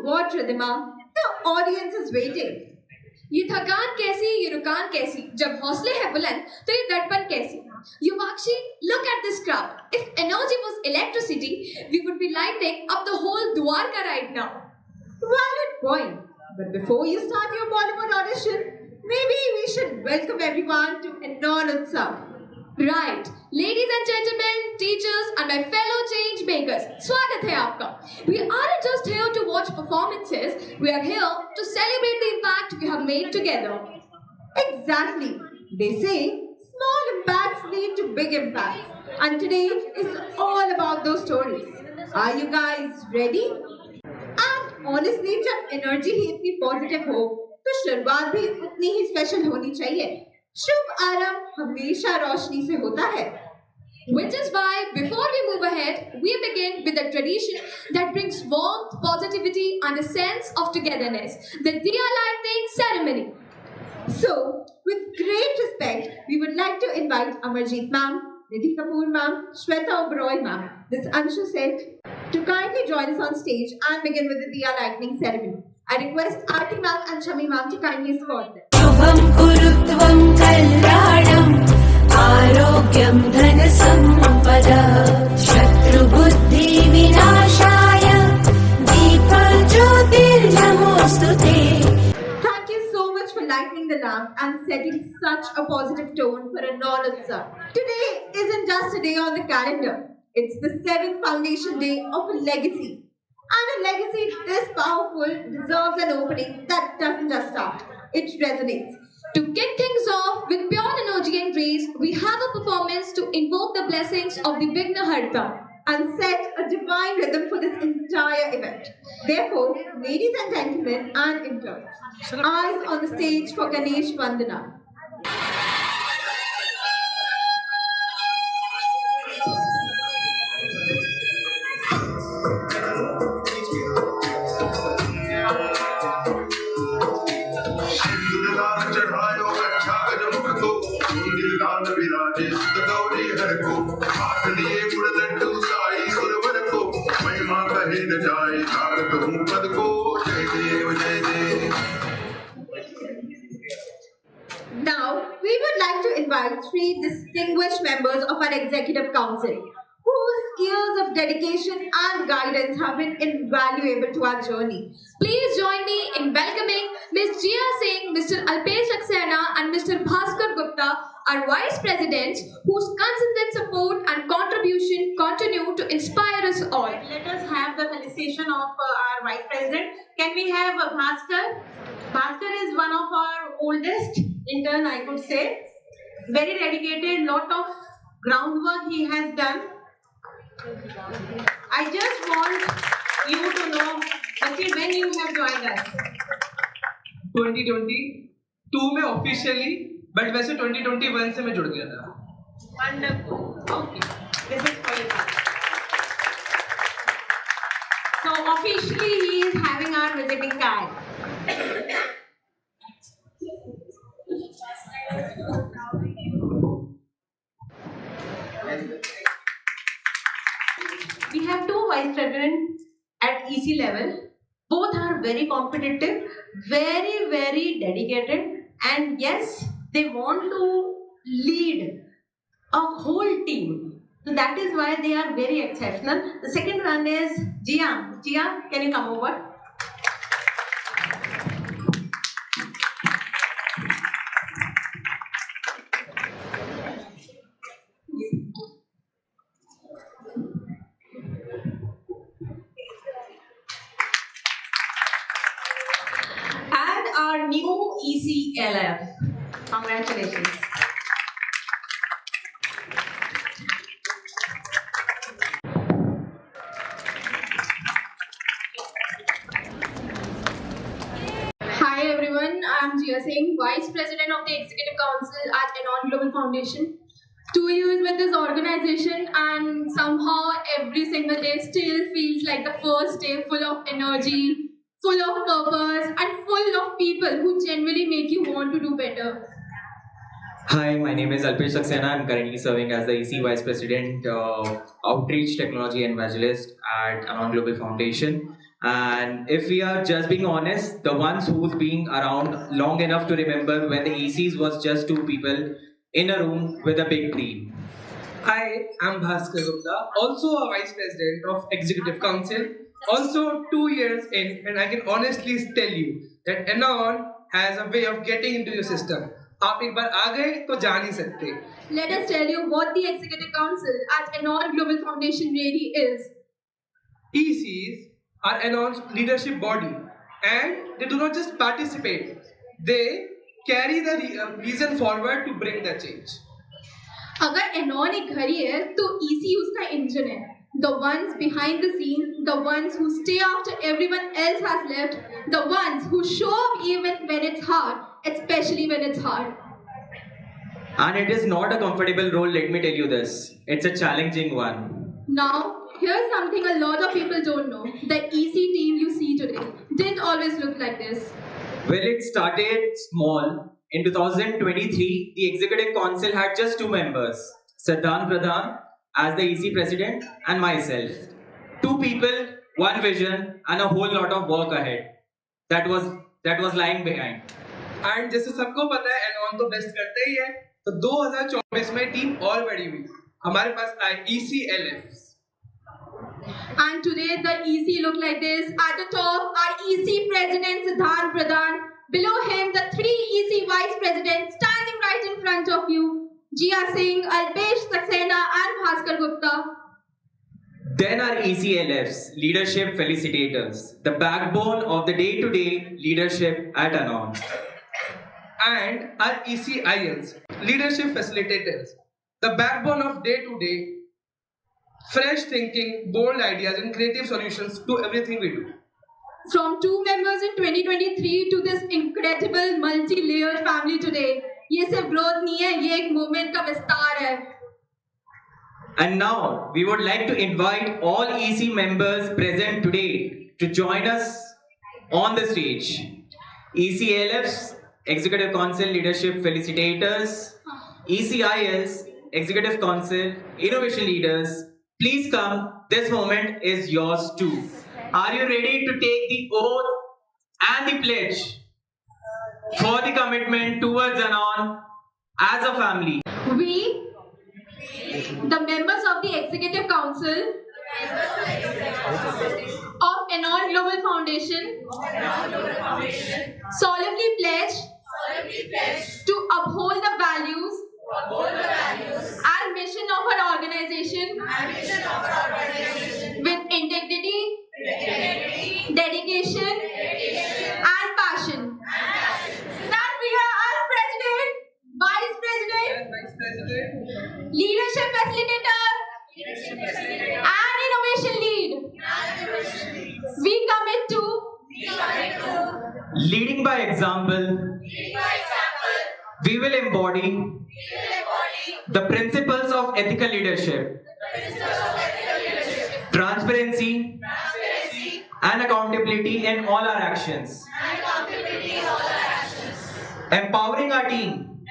what, Ridhima? The audience is waiting. ये थकान कैसी, ये रुकान कैसी, जब हौसले है बुलंद तो ये दर्पण कैसी. Yumakshi, look at this crowd. If energy was electricity, we would be lighting up the whole Dwarka right now. Valid point. But before you start your Bollywood audition, maybe we should welcome everyone to Anon Utsav. Right, ladies and gentlemen, teachers and my fellow change makers, स्वागत है आपका. We aren't just here to watch performances, we are here to celebrate the impact we have made together. Exactly. They say small impacts lead to big impacts. And today is all about those stories. Are you guys ready? And honestly, जब energy ही इतनी positive हो, तो शुरुआत भी उतनी ही special होनी चाहिए. शुभ आरंभ हमेशा रोशनी से होता है. Which is why, before we move ahead, we begin with a tradition that brings warmth, positivity, and a sense of togetherness, the Diya Lighting Ceremony. So, with great respect, we would like to invite Amarjeet ma'am, Nidhi Kapoor ma'am, Shweta Oberoi ma'am, this Anshu said, to kindly join us on stage and begin with the Diya Lighting Ceremony. I request Aarti ma'am and Shami ma'am to kindly escort them. शुभं कुरुत्वं कल्याणं आरोग्यं धनसम्पदा शत्रुबुद्धि विनाशाय दीपज्योतिर्नमोस्तुते. Thank you so much for lighting the lamp and setting such a positive tone for Anon Utsav. Today isn't just a day on the calendar. It's the 7th foundation day of a legacy. And a legacy this powerful deserves an opening that doesn't just start. It resonates. To kick things off with pure energy and grace, we have a performance to invoke the blessings of the Vignaharta and set a divine rhythm for this entire event. Therefore, ladies and gentlemen and interns, eyes on the stage for Ganesh Vandana. Now, we would like to invite 3 distinguished members of our Executive Council, whose years of dedication and guidance have been invaluable to our journey. Please join me in welcoming Ms. Jia Singh, Mr. Alpesh Saxena and Mr. Bhaskar Gupta, our Vice Presidents, whose consistent support and contribution continue to inspire us all. Let us have the felicitation of our Vice President. Can we have Bhaskar? Bhaskar is one of our oldest intern, I could say. Very dedicated, lot of groundwork he has done. I just want you to know, Bachir, when you have joined us. 2022 में officially, but वैसे 2021 से मैं जुड़ गया था. Wonderful. Okay. This is for you. So officially he is having our visiting card. We have 2 vice presidents at EC level. Both are very competitive, very, very dedicated, and yes, they want to lead a whole team. So that is why they are very exceptional. The second one is Jia. Jia, can you come over? And our new ECLF. Congratulations. Hi everyone, I am Jia Singh, Vice President of the Executive Council at Anon Global Foundation. 2 years with this organization and somehow every single day still feels like the first day, full of energy, full of purpose and full of people who genuinely make you want to do better. Hi, my name is Alpesh Saxena. I'm currently serving as the EC Vice President, Outreach, Technology and Evangelist at Anon Global Foundation. And if we are just being honest, the ones who's been around long enough to remember when the ECs was just two people in a room with a big dream. I am Bhaskar Gupta, also a Vice President of Executive Council, also 2 years in, and I can honestly tell you that Anon has a way of getting into your system. आप एक बार आ गए तो जा नहीं सकते. Let us tell you what the Executive Council at Anon Global Foundation really is. ECs are Anon's leadership body, and they do not just participate; they carry the reason forward to bring the change. अगर एनॉन एक घड़ी है तो EC उसका engine है. The ones behind the scene, the ones who stay after everyone else has left, the ones who show up even when it's hard, especially when it's hard. And it is not a comfortable role, let me tell you this. It's a challenging one. Now, here's something a lot of people don't know. The EC team you see today didn't always look like this. Well, it started small. In 2023, the Executive Council had just two members, Siddhant Pradhan as the EC President and myself. Two people, one vision and a whole lot of work ahead. That was lying behind. And जैसे सबको पता है एनॉन तो best करते ही है, तो 2024 में team और बड़ी हुई. हमारे पास आए ECLFs. And today the EC look like this. At the top, our EC President Siddhant Pradhan. Below him, the three EC Vice Presidents standing right in front of you. Jia Singh, Alpesh Saxena and Bhaskar Gupta. Then our ECLFs, Leadership Facilitators, the backbone of the day-to-day leadership at Anon. And our ECILs, Leadership Facilitators, the backbone of day-to-day fresh thinking, bold ideas and creative solutions to everything we do. From two members in 2023 to this incredible multi-layered family today. ये सिर्फ growth नहीं है, ये एक movement का विस्तार है. And now, we would like to invite all EC members present today to join us on the stage. ECLFs, Executive Council Leadership Facilitators, ECILs, Executive Council Innovation Leaders, please come, this moment is yours too. Are you ready to take the oath and the pledge for the commitment towards Anon as a family? We, the members of the Executive Council of Anon Global Foundation, solemnly pledge to uphold the values and mission of our organization with integrity, dedication, and passion. That we are as President, Vice President, Leadership Facilitator, and Innovation Lead. We commit to Leading by example, we will embody the principles of ethical leadership, transparency, and accountability in all our actions. Empowering our team,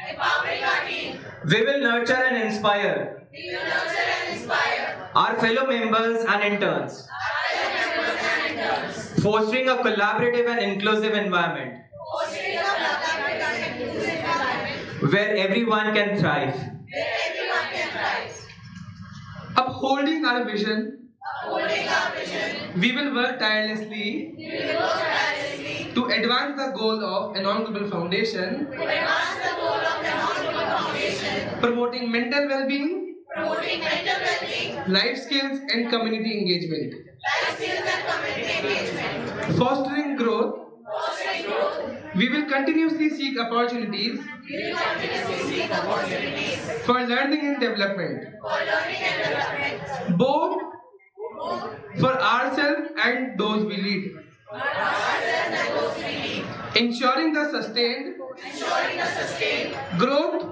we will nurture and inspire our fellow members and interns, fostering a collaborative and inclusive environment where everyone can thrive. Upholding our vision, we will work tirelessly to advance the goal of Anon Global Foundation, promoting mental well-being, life skills and community engagement, fostering growth. We will continuously seek opportunities for learning and development, both for ourselves and those we lead, ensuring the sustained growth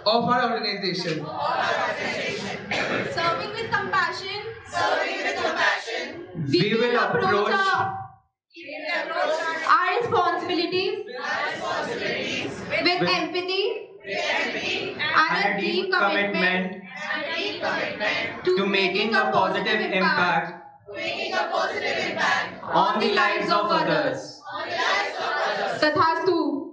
of our organization. serving with compassion. We will approach our responsibilities with empathy and a deep commitment to making a positive impact on the lives of others. Tathastu.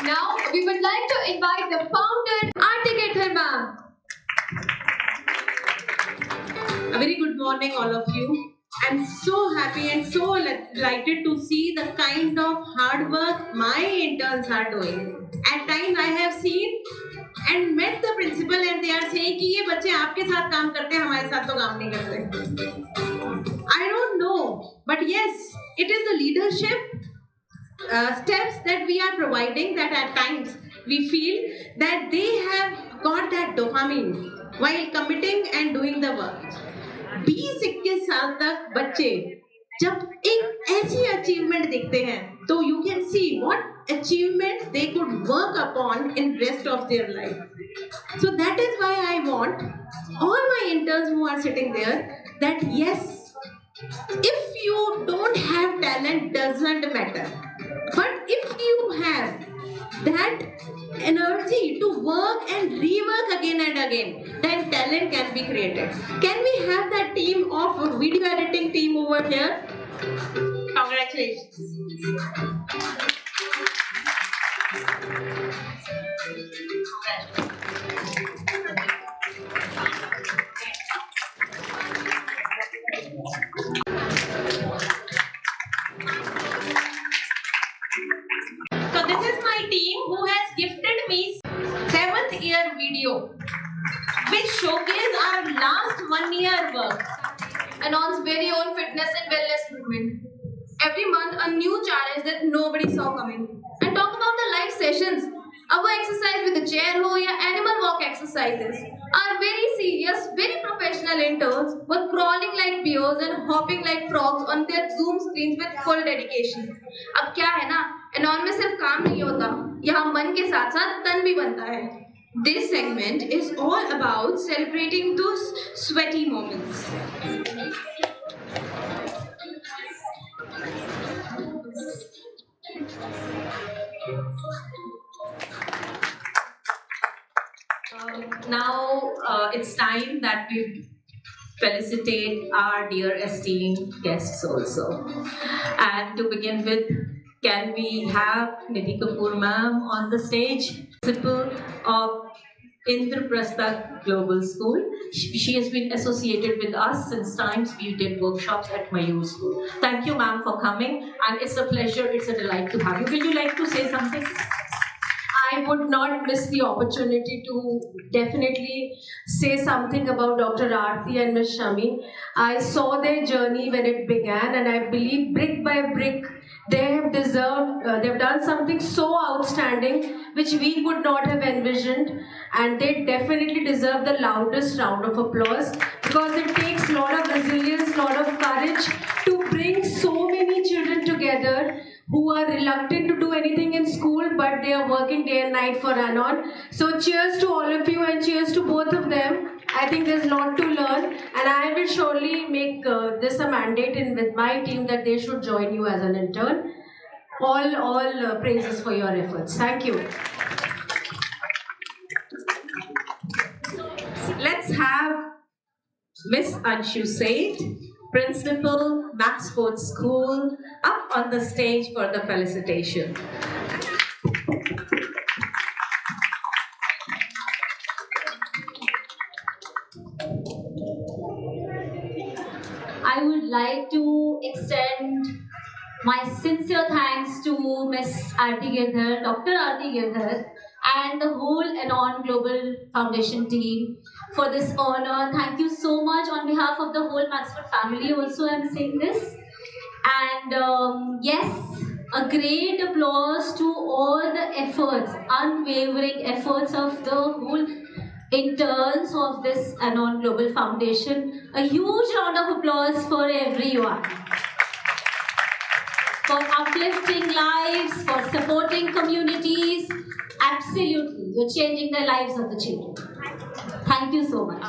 Now we would like to invite the founder, Aarti Kethar ma'am. A very good morning, all of you. I'm so happy and so delighted to see the kind of hard work my interns are doing. At times I have seen and met the principal and they are saying कि ये बच्चे आपके साथ काम करते हैं हमारे साथ तो काम नहीं करते. I don't know, but yes, it is the leadership steps that we are providing that at times we feel that they have got that dopamine while committing and doing the work. 20-21 साल तक बच्चे जब एक ऐसी achievement देखते हैं तो you can see what achievements they could work upon in rest of their life. So that is why I want all my interns who are sitting there that yes, if you don't have talent doesn't matter, but if you have that energy to work and rework again and again, then talent can be created. Can we have that team of video editing team over here? Congratulations. So this is my team who has gifted me 7th year video which showcase our last 1 year work. Anon's very own fitness and wellness movement. Every month, a new challenge that nobody saw coming. And talk about the live sessions. Our exercise with the chair ho ya animal walk exercises. Our very serious, very professional interns were crawling like bears and hopping like frogs on their Zoom screens with full dedication. अब क्या है ना, Anon में सिर्फ काम नहीं होता, यहाँ मन के साथ साथ तन भी बनता है. This segment is all about celebrating those sweaty moments. Now it's time that we felicitate our dear esteemed guests also. And to begin with, can we have Nidhi Kapoor ma'am on the stage, principal of Indraprastha Global School. She has been associated with us since times we did workshops at Mayur School. Thank you ma'am for coming, and it's a pleasure, it's a delight to have you. Will you like to say something? I would not miss the opportunity to definitely say something about Dr. Aarti and Ms. Shami. I saw their journey when it began, and I believe brick by brick they have they've done something so outstanding which we could not have envisioned, and they definitely deserve the loudest round of applause because it takes a lot of resilience, a lot of courage to bring so many children together who are reluctant to do anything in school, but they are working day and night for Anon. So cheers to all of you and cheers to both of them. I think there's a lot to learn, and I will surely make this a mandate with my team that they should join you as an intern. All praises for your efforts. Thank you. Let's have Miss Anshu Seth, Principal, Maxford School, up on the stage for the felicitation. I would like to extend my sincere thanks to Miss Aarti Girdhar, Dr. Aarti Girdhar, and the whole Anon Global Foundation team for this honor. Thank you so much on behalf of the whole Maxford family. Also, I'm saying this. And yes, a great applause to all the efforts, unwavering efforts of the whole interns of this Anon Global Foundation. A huge round of applause for everyone. For uplifting lives, for supporting communities. Absolutely, you're changing the lives of the children. Thank you so much.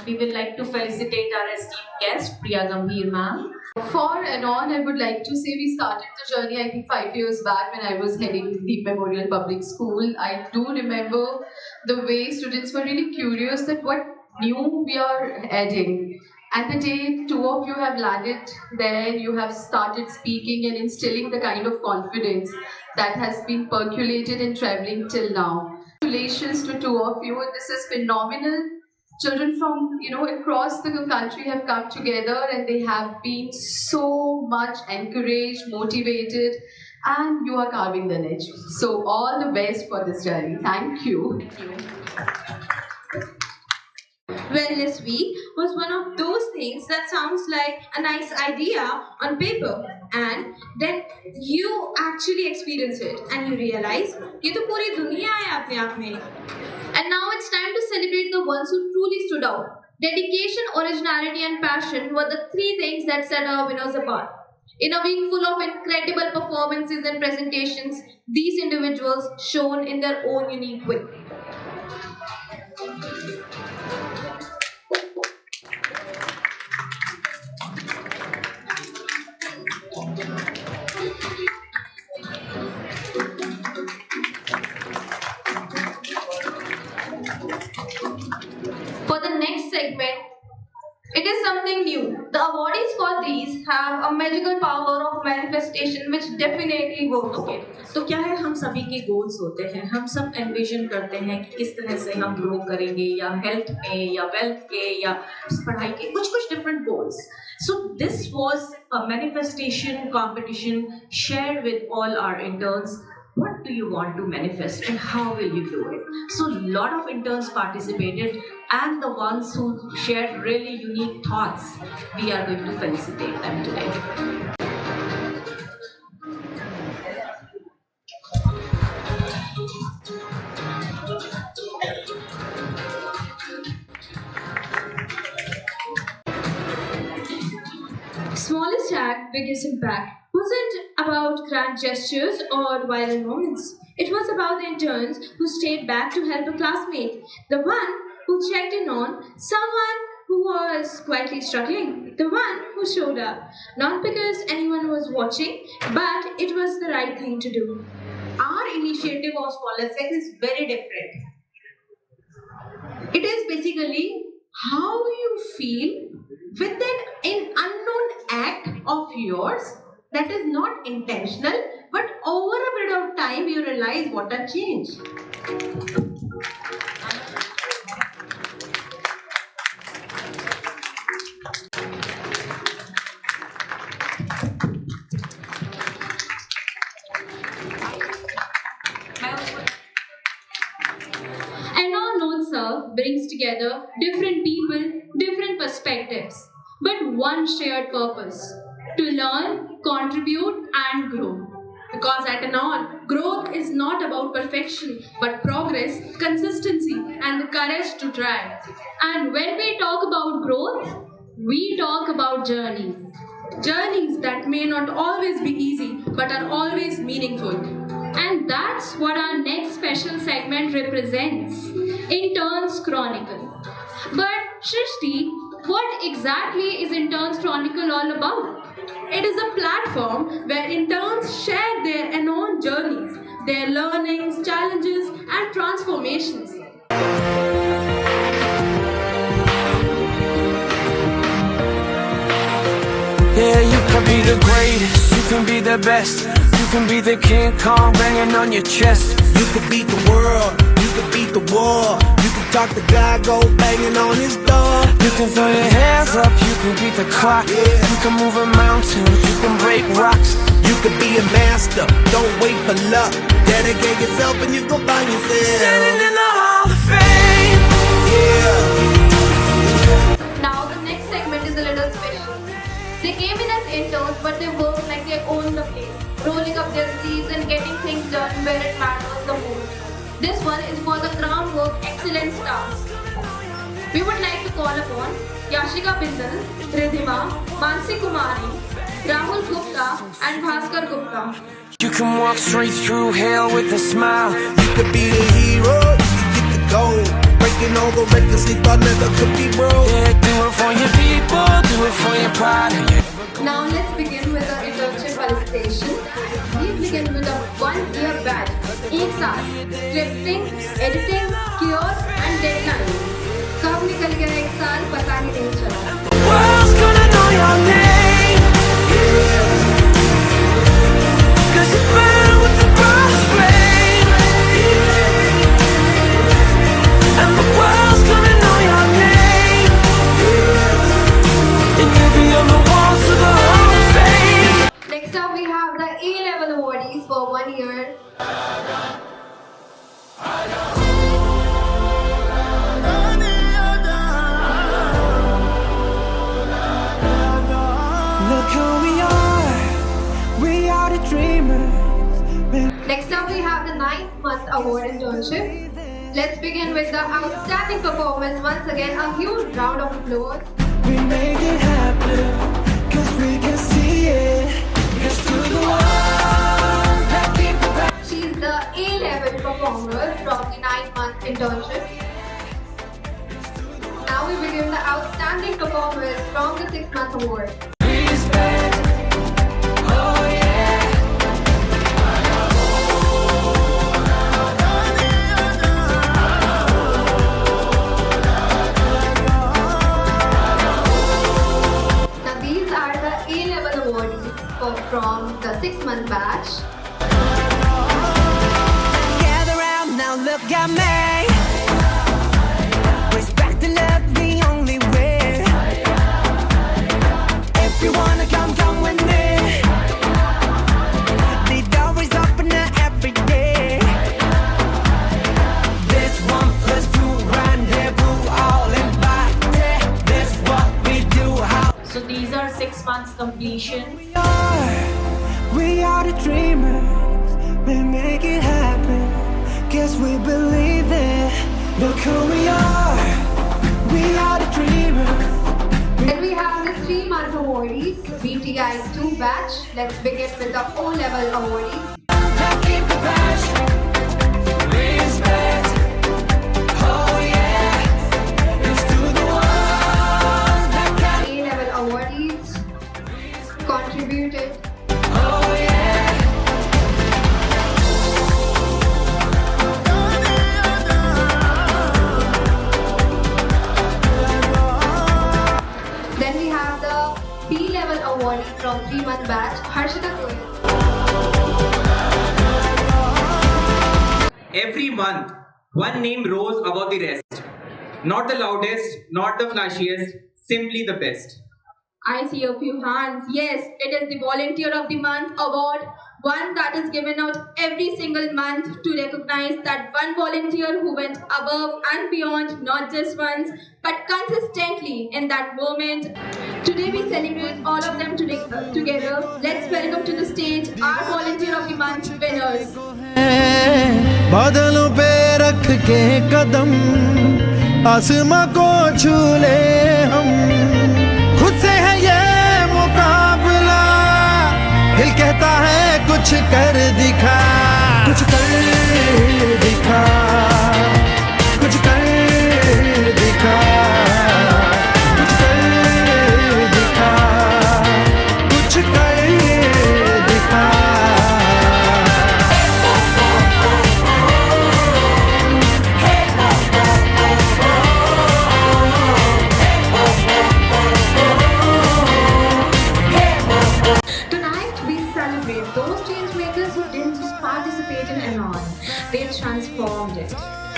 We would like to felicitate our esteemed guest, Priya Gambhir ma'am. For Anon, I would like to say we started the journey, I think 5 years back when I was heading Deep Memorial Public School. I do remember the way students were really curious that what new we are adding. And the day two of you have landed there, you have started speaking and instilling the kind of confidence that has been percolated and traveling till now. Congratulations to two of you, and this is phenomenal. Children from across the country have come together and they have been so much encouraged, motivated, and you are carving the niche. So all the best for this journey. Thank you. Wellness Week was one of those things that sounds like a nice idea on paper, and then you actually experience it and you realize ये तो पूरी दुनिया है अपने आप में. And now it's time to celebrate the ones who truly stood out. Dedication, originality, and passion were the three things that set our winners apart. In a week full of incredible performances and presentations, these individuals shone in their own unique way. For the next segment, it is something new. The awardees for these have a magical power of manifestation which definitely works. Okay. तो क्या है, हम सभी के goals होते हैं, हम सब एनविजन करते हैं कि किस तरह से हम ग्रो करेंगे, या हेल्थ में या वेल्थ के या पढ़ाई के, कुछ different goals. So this was a manifestation competition shared with all our interns. What do you want to manifest and how will you do it? So a lot of interns participated, and the ones who shared really unique thoughts, we are going to felicitate them today. Smallest act, biggest impact wasn't about grand gestures or viral moments. It was about the interns who stayed back to help a classmate, the one who checked in on someone who was quietly struggling, the one who showed up, not because anyone was watching, but it was the right thing to do. Our initiative of Smallest Act is very different. It is basically how you feel with an unknown act of yours that is not intentional, but over a period of time you realize what a change. Anon Note Serve brings together different people, different perspectives, but one shared purpose: to learn, contribute, and grow. Because at Anon, growth is not about perfection, but progress, consistency, and the courage to try. And when we talk about growth, we talk about journeys. Journeys that may not always be easy, but are always meaningful. And that's what our next special segment represents: Interns Chronicle. But Shrishti, what exactly is Interns Chronicle all about? It is a platform where interns share their Anon journeys, their learnings, challenges, and transformations. Yeah, you can be the greatest, you can be the best, you can be the King Kong banging on your chest. You could beat the world, you could beat the war, you can talk to God, go banging on his door. You can throw your hands up, you can beat the clock, Yeah. you can move a mountain, you can break rocks. You You could be a master, don't wait for luck. Dedicate yourself and you gon' find yourself. Standing in the Hall of Fame. Yeah. Now the next segment is a little special. They came in as interns, but they worked like they owned the place, rolling up their sleeves and getting things done where it matters the most. This one is for the groundwork excellence staff. We would like to call upon Yashika Bindal, Ridhima, Mansi Kumari, Rahul Gupta and Bhaskar Gupta. You can walk straight through hell with a smile. You could be the hero, you can get the gold. Breaking all the records they thought never could be broke. Yeah, do it for your people, do it for your pride. Now let's begin with the internship felicitation. We begin with a 1-year batch. एक साथ scripting, editing, cures and deadline. कब निकल गया एक साल पता ही नहीं चला. World's gonna know your name. 'Cause you burn with the cross flame. And the world's gonna know your name. And you'll be on the walls of the Hall of Fame. Next up we have the A-level awardees for 1 year. Look who we are the dreamers. Next up we have the 9th month award internship. Let's begin with the outstanding performance. Once again, a huge round of applause. We make it happen, 'cause we can see it. It's to the one that keep the back. She's the A-level performer from the 9-month internship. Now we begin the outstanding performers from the 6-month award. Respect. Oh yeah. Now these are the A-level awardees from the 6-month batch. Gather round now, look at me. Respect and love the only way. If you wanna come with me. The door is open every day. This 1 + 2 rendezvous, all invited. This what we do. How So these are 6 months completion. we are the dreamers. We make it happen. Guess we believe it. Look who we are. We are the dreamers. Then we have the 3-month awardees, BTI 2 batch. Let's begin with the O-level awardees. Now keep the passion. Respect. Oh yeah. It's to the one that can. A-level awardees contributed. Oh yeah. Then we have the B-level awardee from 3-month batch, Harshita Goyal. Every month, one name rose above the rest. Not the loudest, not the flashiest, simply the best. I see a few hands. Yes, it is the Volunteer of the Month award, one that is given out every single month to recognize that one volunteer who went above and beyond, not just once, but consistently in that moment. Today we celebrate all of them together. Let's welcome to the stage our Volunteer of the Month winners. बादलों पे रख के कदम आसमां को छू ले हम खुद से है ये मुकाबला दिल कहता है कुछ कर दिखा कुछ कर दिखा कुछ कर दिखा कुछ कर दिखा कुछ कर दिखा Tonight we celebrate those change makers who didn't just participate in Anon, they transformed it.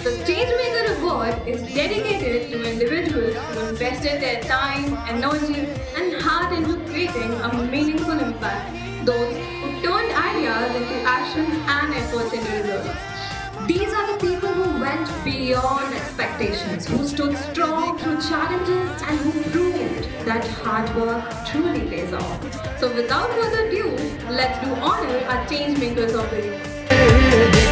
The Changemaker Award is dedicated to individuals who invested their time, energy, and heart into creating a meaningful impact. Those who took passions and efforts into results. These are the people who went beyond expectations, who stood strong through challenges and who proved that hard work truly pays off. So without further ado, let's do honor our change makers of the year.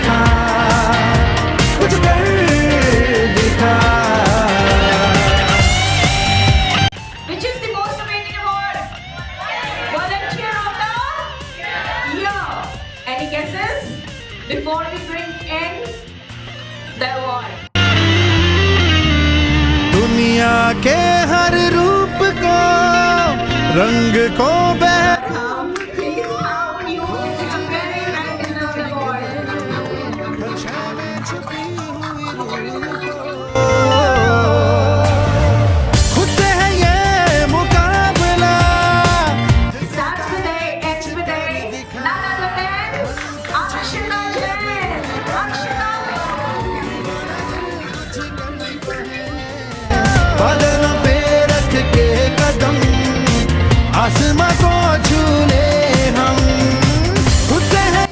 Which is the most awaited award? Volunteer of the year. Any guesses? Before we bring in the award. दुनिया के हर रूप को रंग को बह Please how you is a very well-deserved award. खुद से है ये मुकाबला Starts with A, ends with A. None other than Akshita Jain. Akshita. बादलों पे रख के कदम आसमां को छू ले हम खुद से है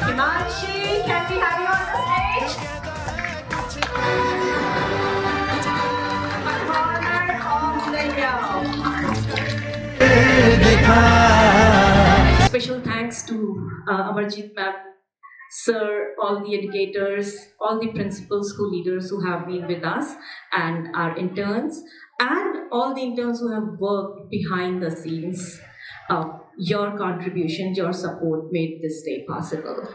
Himanshi, can we have you on the stage? Honor of the year. देखा Special thanks to Amarjit ma'am, sir, all the educators, all the principal school leaders who have been with us, and our interns, and all the interns who have worked behind the scenes. Your contribution, your support made this day possible.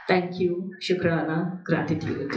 Thank you, Shukrana, gratitude.